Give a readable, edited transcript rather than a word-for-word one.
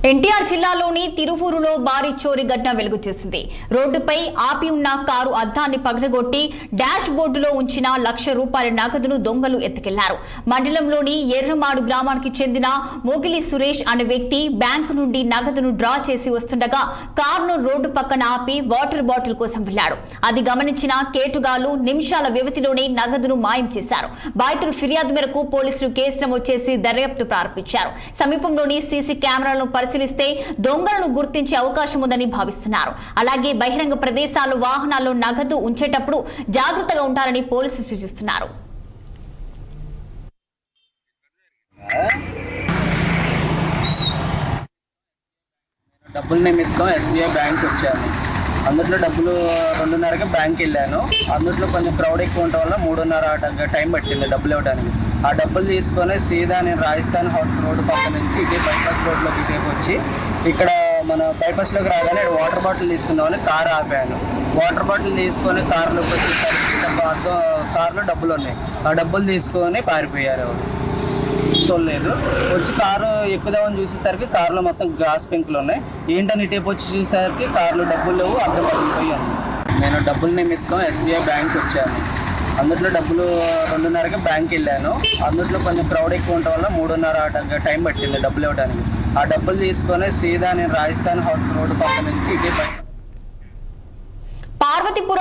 ఎన్టీఆర్ జిల్లాలోని తిరువూరులో భారీ చోరీ ఘటన వెలుగు చేసింది. రోడ్డుపై ఆపి ఉన్న కారు అద్దాన్ని పగలగొట్టి డాష్ బోర్డులో ఉంచిన ₹1,00,000 నగదును దొంగలు ఎత్తుకెళ్లారు. మండలంలోని ఎర్రమాడు గ్రామానికి చెందిన మోగిలి సురేష్ అనే వ్యక్తి బ్యాంకు నుండి నగదును డ్రా చేసి వస్తుండగా కారును రోడ్డు పక్కన ఆపి వాటర్ బాటిల్ కోసం వెళ్లాడు. అది గమనించిన కేటుగాలు నిమిషాల వ్యవధిలోనే నగదును మాయం చేశారు. బాధితుల ఫిర్యాదు మేరకు పోలీసులు కేసు నమోదు చేసి దర్యాప్తు ప్రారంభించారు. సమీపంలోని సీసీ కెమెరాలను పరిశీలిస్తే దొంగలను గుర్తించే అవకాశం ఉందని భావిస్తున్నారు. అలాగే బహిరంగ ప్రదేశాల్లో వాహనాల్లో నగదు ఉంచేటప్పుడు జాగ్రత్తగా ఉండాలని పోలీసులు సూచిస్తున్నారు. డబ్బుల నిమిత్తం SBI బ్యాంక్ వచ్చాను. అందులో డబ్బులు 2:30కి బ్యాంక్ వెళ్ళాను. అందులో కొంచెం క్రౌడ్ ఎక్కువ ఉండటం వల్ల 3:30 టైం పట్టింది డబ్బులు ఇవ్వడానికి. ఆ డబ్బులు తీసుకొని సీదా నేను రాజస్థాన్ రోడ్డు పక్క నుంచి ఇటే బైపాస్ రోడ్లోకి ఇటేపు వచ్చి ఇక్కడ మన బైపాస్లోకి రాగానే వాటర్ బాటిల్ తీసుకుందామని కారు ఆపాను. వాటర్ బాటిల్ తీసుకొని కారులోకి వచ్చేసరికి కారులో డబ్బులు ఉన్నాయి. ఆ డబ్బులు తీసుకొని పారిపోయారు. తోలేదు వచ్చి కారు ఎక్కుదామని చూసేసరికి కారులో మొత్తం గ్లాస్ పెంకులు ఉన్నాయి. ఏంటని ఇటేపు వచ్చి చూసేసరికి కారులో డబ్బులు లేవు, అద్దం పగిలిపోయాను. నేను డబ్బుల నిమిత్తం SBI బ్యాంక్ వచ్చాను. అందులో డబ్బులు 2:30కి బ్యాంక్ వెళ్ళాను. అందులో కొంచెం క్రౌడ్ ఎక్కువ ఉండటం వల్ల 3:30 టైం పట్టింది డబ్బులు ఇవ్వడానికి. ఆ డబ్బులు తీసుకొని సీదా నేను రాజస్థాన్ రోడ్డు పక్క నుంచి ఇటే పార్వతీపురం